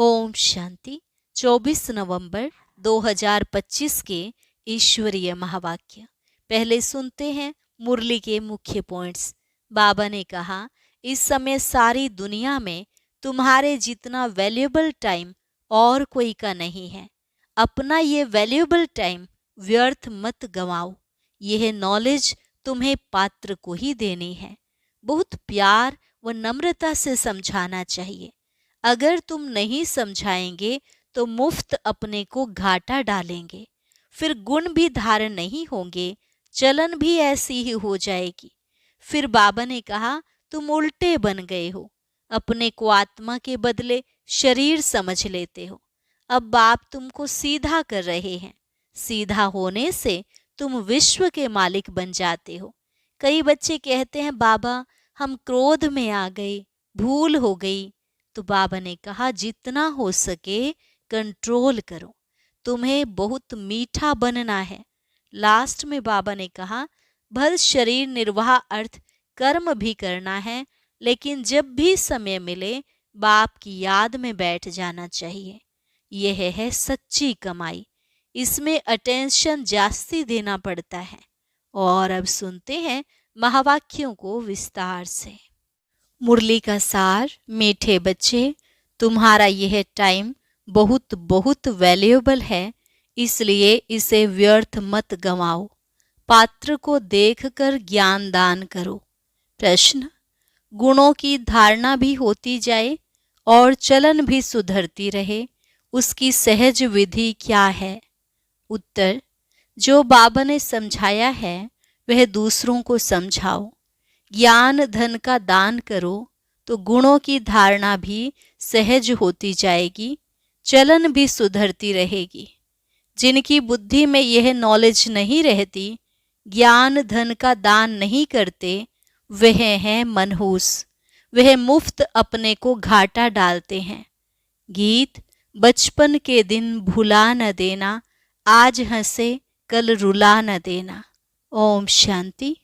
ओम शांति। 24 नवंबर 2025 के ईश्वरीय महावाक्य। पहले सुनते हैं मुरली के मुख्य पॉइंट्स। बाबा ने कहा, इस समय सारी दुनिया में तुम्हारे जितना वैल्यूएबल टाइम और कोई का नहीं है। अपना ये वैल्यूएबल टाइम व्यर्थ मत गंवाओ। यह नॉलेज तुम्हें पात्र को ही देनी है। बहुत प्यार व नम्रता से समझाना चाहिए। अगर तुम नहीं समझाएंगे तो मुफ्त अपने को घाटा डालेंगे। फिर गुण भी धारण नहीं होंगे, चलन भी ऐसी ही हो जाएगी। फिर बाबा ने कहा, तुम उल्टे बन गए हो। अपने को आत्मा के बदले शरीर समझ लेते हो। अब बाप तुमको सीधा कर रहे हैं। सीधा होने से तुम विश्व के मालिक बन जाते हो। कई बच्चे कहते हैं, बाबा हम क्रोध में आ गए, भूल हो गई। तो बाबा ने कहा, जितना हो सके कंट्रोल करो। तुम्हें बहुत मीठा बनना है। लास्ट में बाबा ने कहा, भल शरीर निर्वाह अर्थ कर्म भी करना है, लेकिन जब भी समय मिले बाप की याद में बैठ जाना चाहिए। यह है सच्ची कमाई। इसमें अटेंशन जास्ती देना पड़ता है। और अब सुनते हैं महावाक्यों को विस्तार से। मुरली का सार। मीठे बच्चे, तुम्हारा यह टाइम बहुत बहुत वैल्यूएबल है, इसलिए इसे व्यर्थ मत गंवाओ। पात्र को देखकर ज्ञान दान करो। प्रश्न, गुणों की धारणा भी होती जाए और चलन भी सुधरती रहे, उसकी सहज विधि क्या है? उत्तर, जो बाबा ने समझाया है वह दूसरों को समझाओ। ज्ञान धन का दान करो तो गुणों की धारणा भी सहज होती जाएगी, चलन भी सुधरती रहेगी। जिनकी बुद्धि में यह नॉलेज नहीं रहती, ज्ञान धन का दान नहीं करते, वह हैं मनहूस। वह मुफ्त अपने को घाटा डालते हैं। गीत, बचपन के दिन भुला न देना, आज हंसे कल रुला न देना। ओम शांति।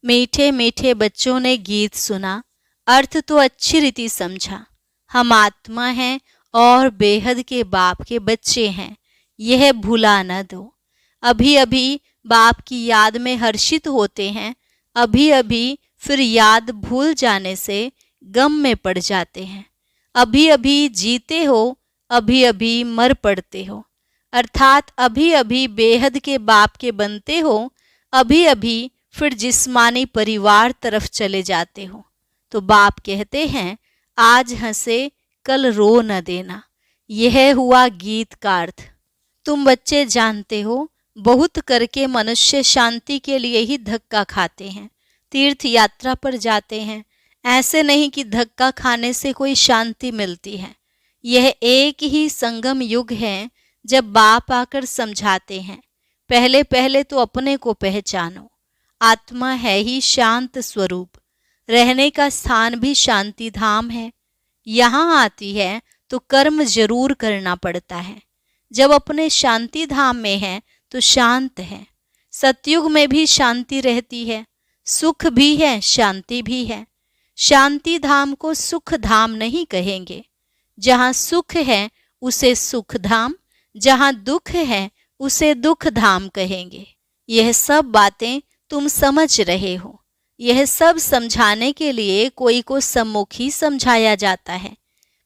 मीठे मीठे बच्चों ने गीत सुना, अर्थ तो अच्छी रीति समझा। हम आत्मा हैं और बेहद के बाप के बच्चे हैं, यह भुला न दो। अभी अभी बाप की याद में हर्षित होते हैं, अभी अभी फिर याद भूल जाने से गम में पड़ जाते हैं। अभी अभी जीते हो, अभी अभी मर पड़ते हो। अर्थात अभी अभी बेहद के बाप के बनते हो, अभी अभी फिर जिस्मानी परिवार तरफ चले जाते हो। तो बाप कहते हैं, आज हंसे कल रो न देना। यह हुआ गीत का अर्थ। तुम बच्चे जानते हो, बहुत करके मनुष्य शांति के लिए ही धक्का खाते हैं, तीर्थ यात्रा पर जाते हैं। ऐसे नहीं कि धक्का खाने से कोई शांति मिलती है। यह एक ही संगम युग है जब बाप आकर समझाते हैं, पहले पहले तो अपने को पहचानो। आत्मा है ही शांत स्वरूप। रहने का स्थान भी शांति धाम है। यहाँ आती है तो कर्म जरूर करना पड़ता है। जब अपने शांति धाम में है तो शांत है। सतयुग में भी शांति रहती है, सुख भी है, शांति भी है। शांति धाम को सुख धाम नहीं कहेंगे। जहाँ सुख है उसे सुख धाम, जहाँ दुख है उसे दुख धाम कहेंगे। यह सब बातें तुम समझ रहे हो। यह सब समझाने के लिए कोई को सम्मुख ही समझाया जाता है।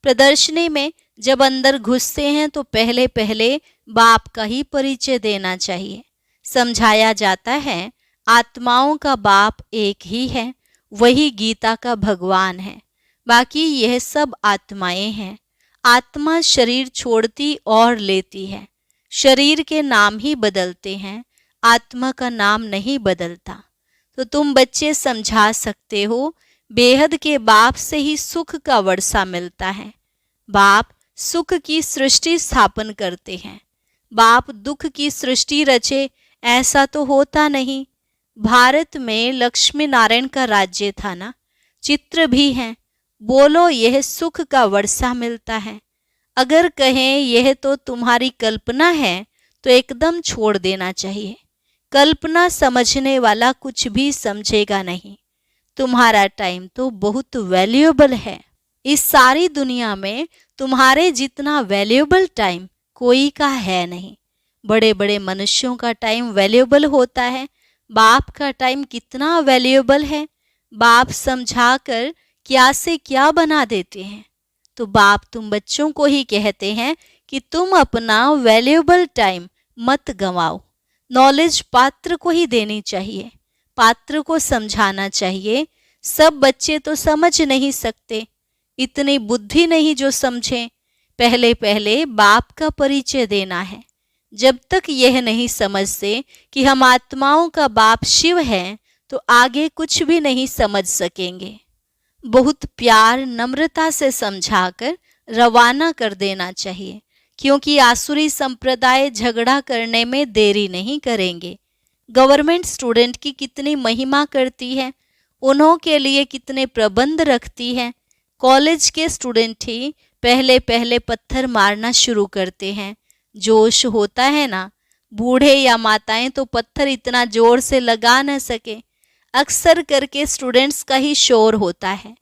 प्रदर्शनी में जब अंदर घुसते हैं तो पहले पहले बाप का ही परिचय देना चाहिए। समझाया जाता है, आत्माओं का बाप एक ही है, वही गीता का भगवान है। बाकी यह सब आत्माएं हैं। आत्मा शरीर छोड़ती और लेती है। शरीर के नाम ही बदलते हैं, आत्मा का नाम नहीं बदलता। तो तुम बच्चे समझा सकते हो, बेहद के बाप से ही सुख का वर्षा मिलता है। बाप सुख की सृष्टि स्थापन करते हैं। बाप दुख की सृष्टि रचे, ऐसा तो होता नहीं। भारत में लक्ष्मी नारायण का राज्य था ना, चित्र भी हैं। बोलो यह सुख का वर्षा मिलता है। अगर कहें यह तो तुम्हारी कल्पना है तो एकदम छोड़ देना चाहिए। कल्पना समझने वाला कुछ भी समझेगा नहीं। तुम्हारा टाइम तो बहुत वैल्यूएबल है। इस सारी दुनिया में तुम्हारे जितना वैल्यूएबल टाइम कोई का है नहीं। बड़े बड़े मनुष्यों का टाइम वैल्यूएबल होता है, बाप का टाइम कितना वैल्यूएबल है। बाप समझाकर क्या से क्या बना देते हैं। तो बाप तुम बच्चों को ही कहते हैं कि तुम अपना वैल्यूएबल टाइम मत गंवाओ। नॉलेज पात्र को ही देनी चाहिए, पात्र को समझाना चाहिए। सब बच्चे तो समझ नहीं सकते, इतनी बुद्धि नहीं जो समझें। पहले पहले बाप का परिचय देना है। जब तक यह नहीं समझते कि हम आत्माओं का बाप शिव है, तो आगे कुछ भी नहीं समझ सकेंगे। बहुत प्यार नम्रता से समझाकर रवाना कर देना चाहिए, क्योंकि आसुरी संप्रदाय झगड़ा करने में देरी नहीं करेंगे। गवर्नमेंट स्टूडेंट की कितनी महिमा करती है, उन्हों के लिए कितने प्रबंध रखती है। कॉलेज के स्टूडेंट ही पहले पहले पत्थर मारना शुरू करते हैं। जोश होता है ना, बूढ़े या माताएं तो पत्थर इतना जोर से लगा न सके। अक्सर करके स्टूडेंट्स का ही शोर होता है,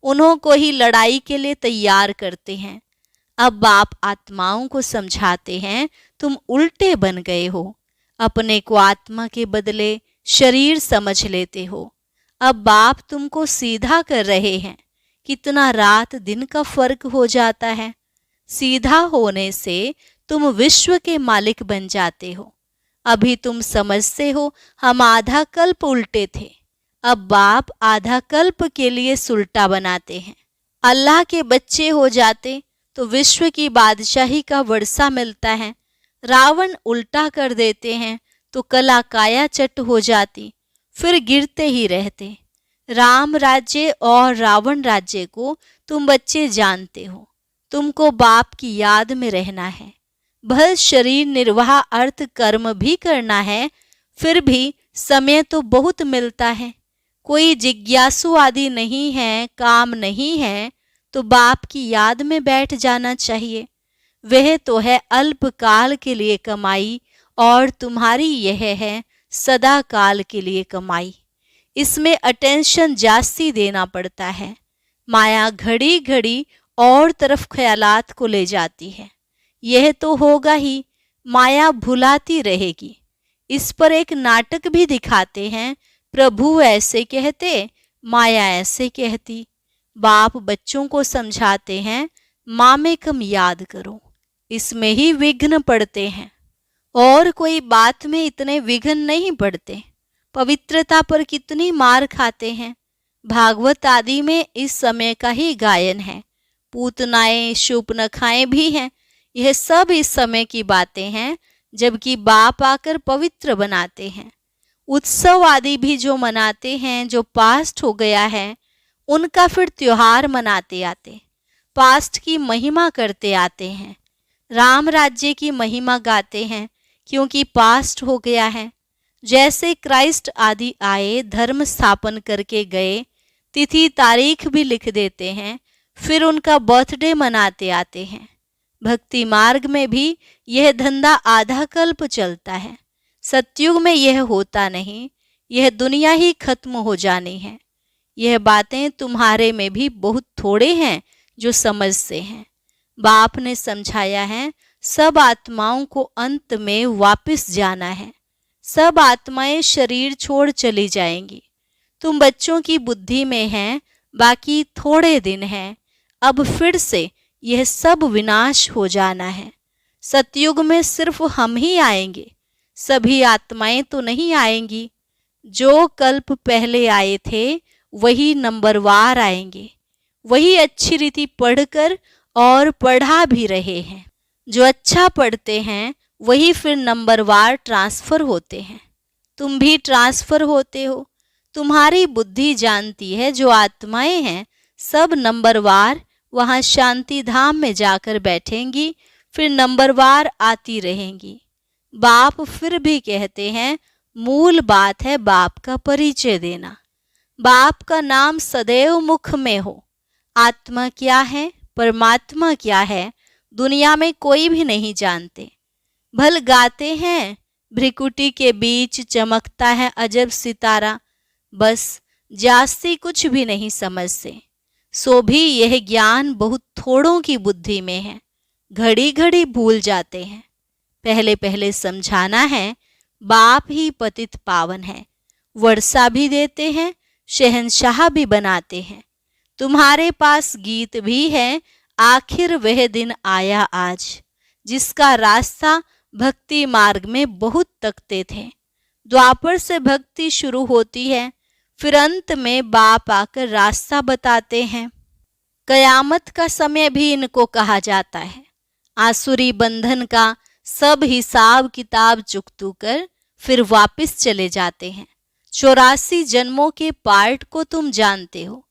उन्हों को ही लड़ाई के लिए तैयार करते हैं। अब बाप आत्माओं को समझाते हैं, तुम उल्टे बन गए हो, अपने को आत्मा के बदले शरीर समझ लेते हो। अब बाप तुमको सीधा कर रहे हैं। कितना रात दिन का फर्क हो जाता है। सीधा होने से तुम विश्व के मालिक बन जाते हो। अभी तुम समझते हो हम आधा कल्प उल्टे थे, अब बाप आधा कल्प के लिए सुलटा बनाते हैं। अल्लाह के बच्चे हो जाते तो विश्व की बादशाही का वर्षा मिलता है। रावण उल्टा कर देते हैं तो कला काया चट हो जाती, फिर गिरते ही रहते। राम राज्य और रावण राज्य को तुम बच्चे जानते हो। तुमको बाप की याद में रहना है। भल शरीर निर्वाह अर्थ कर्म भी करना है, फिर भी समय तो बहुत मिलता है। कोई जिज्ञासु आदि नहीं है, काम नहीं है, तो बाप की याद में बैठ जाना चाहिए। वह तो है अल्पकाल के लिए कमाई, और तुम्हारी यह है सदा काल के लिए कमाई। इसमें अटेंशन जास्ती देना पड़ता है। माया घड़ी घड़ी और तरफ ख्यालात को ले जाती है। यह तो होगा ही, माया भुलाती रहेगी। इस पर एक नाटक भी दिखाते हैं, प्रभु ऐसे कहते, माया ऐसे कहती। बाप बच्चों को समझाते हैं, मामेकम याद करो। इसमें ही विघ्न पड़ते हैं, और कोई बात में इतने विघ्न नहीं पड़ते। पवित्रता पर कितनी मार खाते हैं। भागवत आदि में इस समय का ही गायन है। पूतनाएं शूपनखाएं भी हैं। यह सब इस समय की बातें हैं, जबकि बाप आकर पवित्र बनाते हैं। उत्सव आदि भी जो मनाते हैं, जो पास्ट हो गया है, उनका फिर त्योहार मनाते आते, पास्ट की महिमा करते आते हैं। राम राज्य की महिमा गाते हैं, क्योंकि पास्ट हो गया है। जैसे क्राइस्ट आदि आए, धर्म स्थापन करके गए, तिथि तारीख भी लिख देते हैं, फिर उनका बर्थडे मनाते आते हैं। भक्ति मार्ग में भी यह धंधा आधा कल्प चलता है। सतयुग में यह होता नहीं, यह दुनिया ही खत्म हो जानी है। यह बातें तुम्हारे में भी बहुत थोड़े हैं जो समझते हैं। बाप ने समझाया है, सब आत्माओं को अंत में वापस जाना है। सब आत्माएं शरीर छोड़ चली जाएंगी। तुम बच्चों की बुद्धि में हैं, बाकी थोड़े दिन हैं। अब फिर से यह सब विनाश हो जाना है। सतयुग में सिर्फ हम ही आएंगे, सभी आत्माएं तो नहीं आएंगी। जो कल्प पहले आए थे वही नंबरवार आएंगे, वही अच्छी रीति पढ़कर और पढ़ा भी रहे हैं। जो अच्छा पढ़ते हैं वही फिर नंबरवार ट्रांसफर होते हैं। तुम भी ट्रांसफर होते हो। तुम्हारी बुद्धि जानती है जो आत्माएं हैं सब नंबरवार वहाँ शांति धाम में जाकर बैठेंगी, फिर नंबरवार आती रहेंगी। बाप फिर भी कहते हैं, मूल बात है बाप का परिचय देना। बाप का नाम सदैव मुख में हो। आत्मा क्या है, परमात्मा क्या है, दुनिया में कोई भी नहीं जानते। भल गाते हैं, भ्रिकुटी के बीच चमकता है अजब सितारा, बस जास्ती कुछ भी नहीं समझते। सो भी यह ज्ञान बहुत थोड़ों की बुद्धि में है, घड़ी घड़ी भूल जाते हैं। पहले पहले समझाना है, बाप ही पतित पावन है, वर्षा भी देते हैं, शहंशाह भी बनाते हैं। तुम्हारे पास गीत भी है, आखिर वह दिन आया आज, जिसका रास्ता भक्ति मार्ग में बहुत तकते थे। द्वापर से भक्ति शुरू होती है, फिर अंत में बाप आकर रास्ता बताते हैं। कयामत का समय भी इनको कहा जाता है। आसुरी बंधन का सब हिसाब किताब चुकतू कर फिर वापस चले जाते हैं। 84 जन्मों के पार्ट को तुम जानते हो,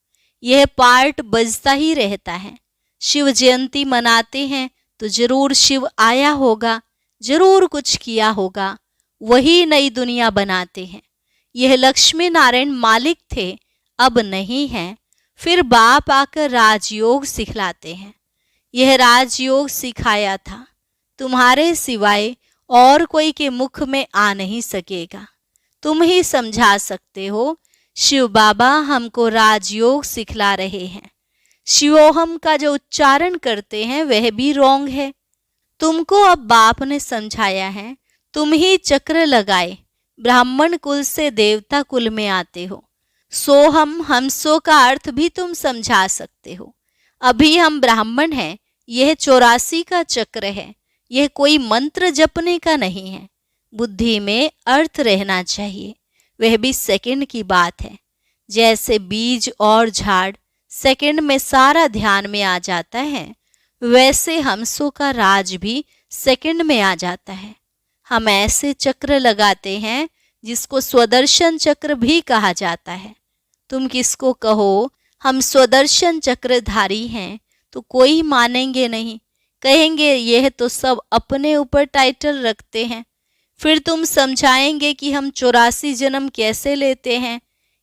यह पार्ट बजता ही रहता है। शिव जयंती मनाते हैं तो जरूर शिव आया होगा, जरूर कुछ किया होगा, वही नई दुनिया बनाते हैं। यह लक्ष्मी नारायण मालिक थे, अब नहीं हैं। फिर बाप आकर राजयोग सिखलाते हैं। यह राजयोग सिखाया था, तुम्हारे सिवाय और कोई के मुख में आ नहीं सकेगा, तुम ही समझा सकते हो। शिव बाबा हमको राजयोग सिखला रहे हैं। शिवोहम का जो उच्चारण करते हैं वह भी रॉन्ग है। तुमको अब बाप ने समझाया है, तुम ही चक्र लगाए ब्राह्मण कुल से देवता कुल में आते हो। सोहम हमसो का अर्थ भी तुम समझा सकते हो। अभी हम ब्राह्मण हैं, यह 84 का चक्र है, यह कोई मंत्र जपने का नहीं है। बुद्धि में अर्थ रहना चाहिए, वह भी सेकंड की बात है। जैसे बीज और झाड़ सेकंड में सारा ध्यान में आ जाता है, वैसे हमसों का राज भी सेकंड में आ जाता है। हम ऐसे चक्र लगाते हैं जिसको स्वदर्शन चक्र भी कहा जाता है। तुम किसको कहो हम स्वदर्शन चक्रधारी हैं तो कोई मानेंगे नहीं, कहेंगे यह तो सब अपने ऊपर टाइटल रखते हैं। फिर तुम समझाएंगे कि हम 84 जन्म कैसे लेते हैं।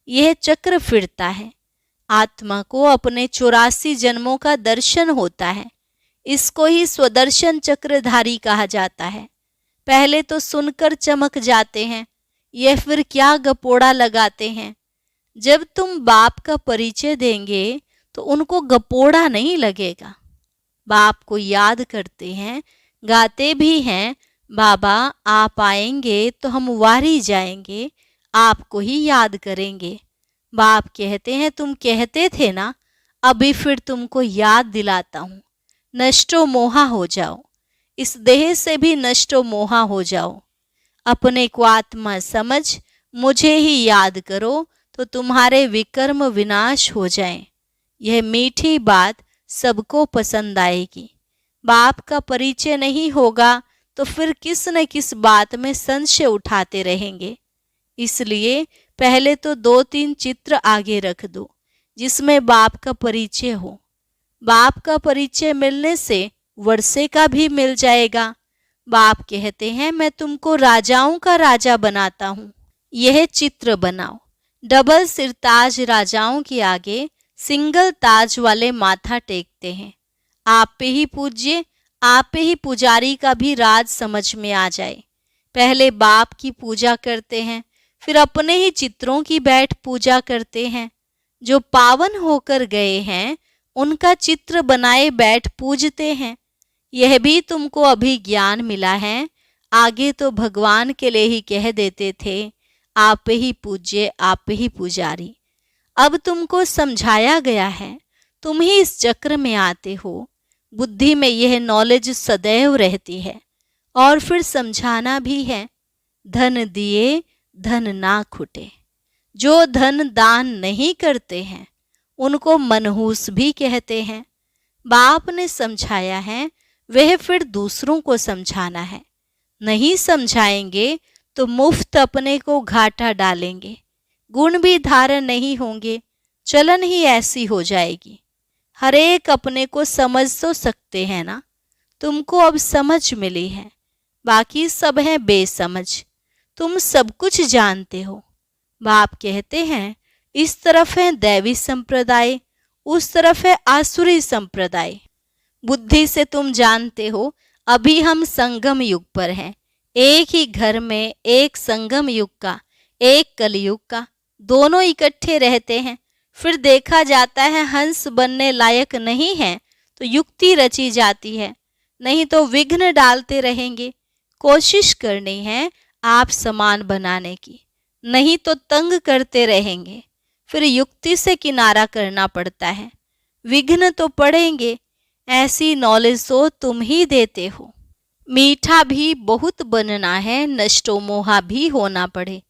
यह चक्र फिरता है, आत्मा को अपने 84 जन्मों का दर्शन होता है। इसको ही स्वदर्शन चक्रधारी कहा जाता है। पहले तो सुनकर चमक जाते हैं, यह फिर क्या गपोड़ा लगाते हैं। जब तुम बाप का परिचय देंगे तो उनको गपोड़ा नहीं लगेगा। बाप को याद करते हैं, गाते भी हैं, बाबा आप आएंगे तो हम वारी जाएंगे, आपको ही याद करेंगे। बाप कहते हैं तुम कहते थे ना, अभी फिर तुमको याद दिलाता हूँ, नष्टो मोहा हो जाओ, इस देह से भी नष्टो मोहा हो जाओ। अपने को आत्मा समझ मुझे ही याद करो तो तुम्हारे विकर्म विनाश हो जाएं। यह मीठी बात सबको पसंद आएगी। बाप का परिचय नहीं होगा तो फिर किस न किस बात में संशय उठाते रहेंगे। इसलिए पहले तो 2-3 चित्र आगे रख दो जिसमें बाप का परिचय हो। बाप का परिचय मिलने से वर्षे का भी मिल जाएगा। बाप कहते हैं मैं तुमको राजाओं का राजा बनाता हूँ, यह चित्र बनाओ। डबल सिर ताज राजाओं के आगे सिंगल ताज वाले माथा टेकते हैं। आप पे ही पूज्य, आप पे ही पुजारी का भी राज समझ में आ जाए। पहले बाप की पूजा करते हैं, फिर अपने ही चित्रों की बैठ पूजा करते हैं। जो पावन होकर गए हैं उनका चित्र बनाए बैठ पूजते हैं। यह भी तुमको अभी ज्ञान मिला है, आगे तो भगवान के लिए ही कह देते थे, आप ही पूज्य, आप ही पुजारी। अब तुमको समझाया गया है, तुम ही इस चक्र में आते हो। बुद्धि में यह नॉलेज सदैव रहती है। और फिर समझाना भी है, धन दिए धन ना खुटे। जो धन दान नहीं करते हैं उनको मनहूस भी कहते हैं। बाप ने समझाया है, वह फिर दूसरों को समझाना है। नहीं समझाएंगे तो मुफ्त अपने को घाटा डालेंगे, गुण भी धारण नहीं होंगे, चलन ही ऐसी हो जाएगी। हर एक अपने को समझ तो सकते हैं ना, तुमको अब समझ मिली है, बाकी सब है बेसमझ। तुम सब कुछ जानते हो। बाप कहते हैं इस तरफ है दैवी संप्रदाय, उस तरफ है आसुरी संप्रदाय। बुद्धि से तुम जानते हो अभी हम संगम युग पर हैं। एक ही घर में एक संगम युग का, एक कलयुग का, दोनों इकट्ठे रहते हैं। फिर देखा जाता है हंस बनने लायक नहीं है तो युक्ति रची जाती है, नहीं तो विघ्न डालते रहेंगे। कोशिश करनी है आप समान बनाने की, नहीं तो तंग करते रहेंगे। फिर युक्ति से किनारा करना पड़ता है। विघ्न तो पड़ेंगे, ऐसी नॉलेज तो तुम ही देते हो। मीठा भी बहुत बनना है, नष्टो मोहा भी होना पड़े।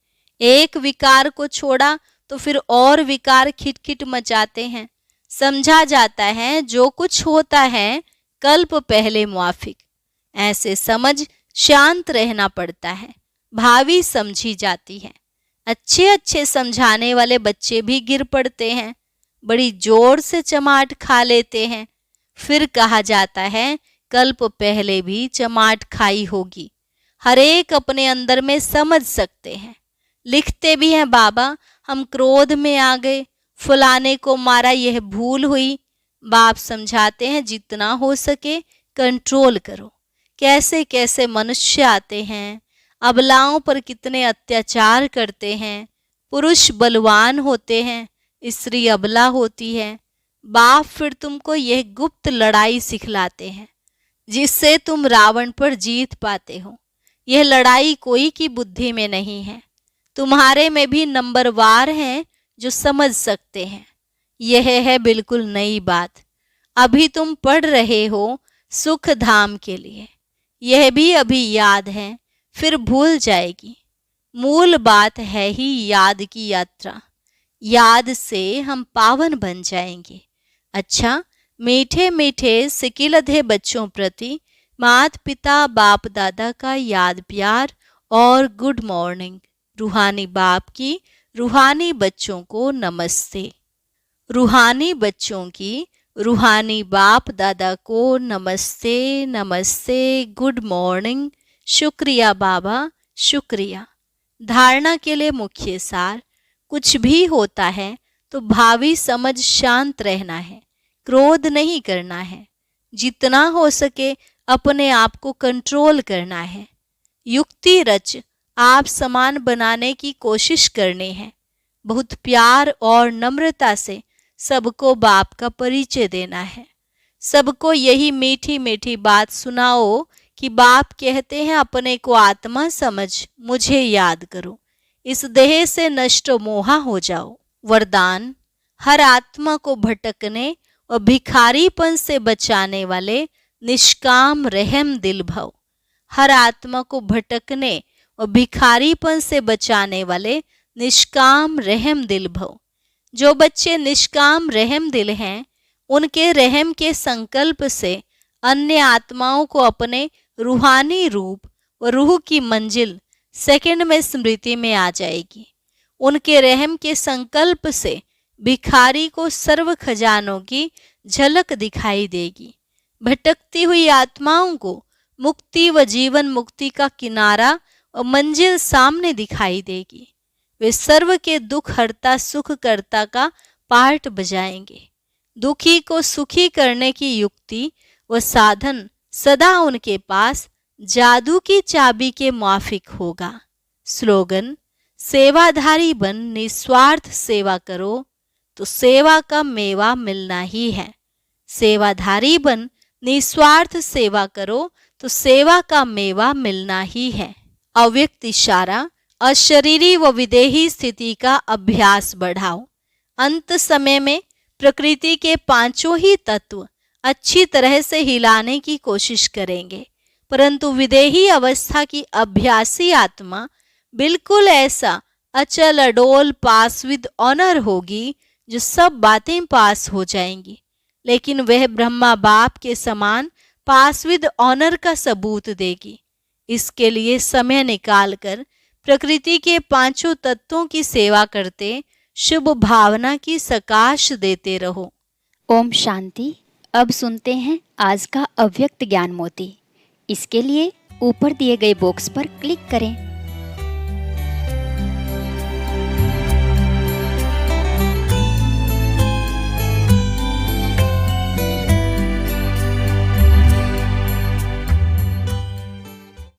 एक विकार को छोड़ा तो फिर और विकार खिटखिट मचाते हैं। समझा जाता है जो कुछ होता है कल्प पहले मुआफिक। ऐसे समझ शांत रहना पड़ता है, भावी समझी जाती है। अच्छे अच्छे समझाने वाले बच्चे भी गिर पड़ते हैं, बड़ी जोर से चमाट खा लेते हैं। फिर कहा जाता है कल्प पहले भी चमाट खाई होगी। हर एक अपने अंदर में समझ सकते हैं। लिखते भी हैं बाबा, हम क्रोध में आ गए, फलाने को मारा, यह भूल हुई। बाप समझाते हैं जितना हो सके कंट्रोल करो। कैसे कैसे मनुष्य आते हैं, अबलाओं पर कितने अत्याचार करते हैं। पुरुष बलवान होते हैं, स्त्री अबला होती है। बाप फिर तुमको यह गुप्त लड़ाई सिखलाते हैं जिससे तुम रावण पर जीत पाते हो। यह लड़ाई कोई की बुद्धि में नहीं है, तुम्हारे में भी नंबरवार हैं जो समझ सकते हैं। यह है बिल्कुल नई बात। अभी तुम पढ़ रहे हो सुख धाम के लिए, यह भी अभी याद है, फिर भूल जाएगी। मूल बात है ही याद की यात्रा। याद से हम पावन बन जाएंगे। अच्छा, मीठे मीठे सिकिलधे बच्चों प्रति मात पिता बाप दादा का याद प्यार और गुड मॉर्निंग। रूहानी बाप की रूहानी बच्चों को नमस्ते। रूहानी बच्चों की रूहानी बाप दादा को नमस्ते नमस्ते, गुड मॉर्निंग। शुक्रिया बाबा, शुक्रिया। धारणा के लिए मुख्य सार, कुछ भी होता है तो भावी समझ शांत रहना है, क्रोध नहीं करना है। जितना हो सके अपने आप को कंट्रोल करना है। युक्ति रच आप समान बनाने की कोशिश करनी है। बहुत प्यार और नम्रता से सबको बाप का परिचय देना है। सबको यही मीठी मीठी बात सुनाओ कि बाप कहते हैं अपने को आत्मा समझ मुझे याद करो, इस देह से नष्ट मोहा हो जाओ। वरदान, हर आत्मा को भटकने और भिखारीपन से बचाने वाले निष्काम रहम दिल भव। हर आत्मा को भटकने और भिखारीपन से बचाने वाले निष्काम रहम दिल भव। जो बच्चे निष्काम रहम दिल हैं, उनके रहम के संकल्प से अन्य आत्माओं को अपने रूहानी रूप व रूह की मंजिल सेकंड में स्मृति में आ जाएगी। उनके रहम के संकल्प से भिखारी को सर्व खजानों की झलक दिखाई देगी। भटकती हुई आत्माओं को मुक्ति व जीवन मुक्ति का किनारा और मंजिल सामने दिखाई देगी। वे सर्व के दुख हरता सुख करता का पार्ट बजाएंगे। दुखी को सुखी करने की युक्ति व साधन सदा उनके पास जादू की चाबी के माफिक होगा। स्लोगन, सेवाधारी बन निस्वार्थ सेवा करो तो सेवा का मेवा मिलना ही है। सेवाधारी बन निस्वार्थ सेवा करो तो सेवा का मेवा मिलना ही है। अव्यक्त इशारा, अशरीरी व विदेही स्थिति का अभ्यास बढ़ाओ। अंत समय में प्रकृति के पांचों ही तत्व अच्छी तरह से हिलाने की कोशिश करेंगे, परंतु विदेही अवस्था की अभ्यासी आत्मा बिल्कुल ऐसा अचल अडोल पास विद ऑनर होगी जो सब बातें पास हो जाएंगी, लेकिन वह ब्रह्मा बाप के समान पास विद ऑनर का सबूत देगी। इसके लिए समय निकालकर प्रकृति के पांचों तत्वों की सेवा करते शुभ भावना की सकाश देते रहो। ओम शांति। अब सुनते हैं आज का अव्यक्त ज्ञान मोती। इसके लिए ऊपर दिए गए बॉक्स पर क्लिक करें।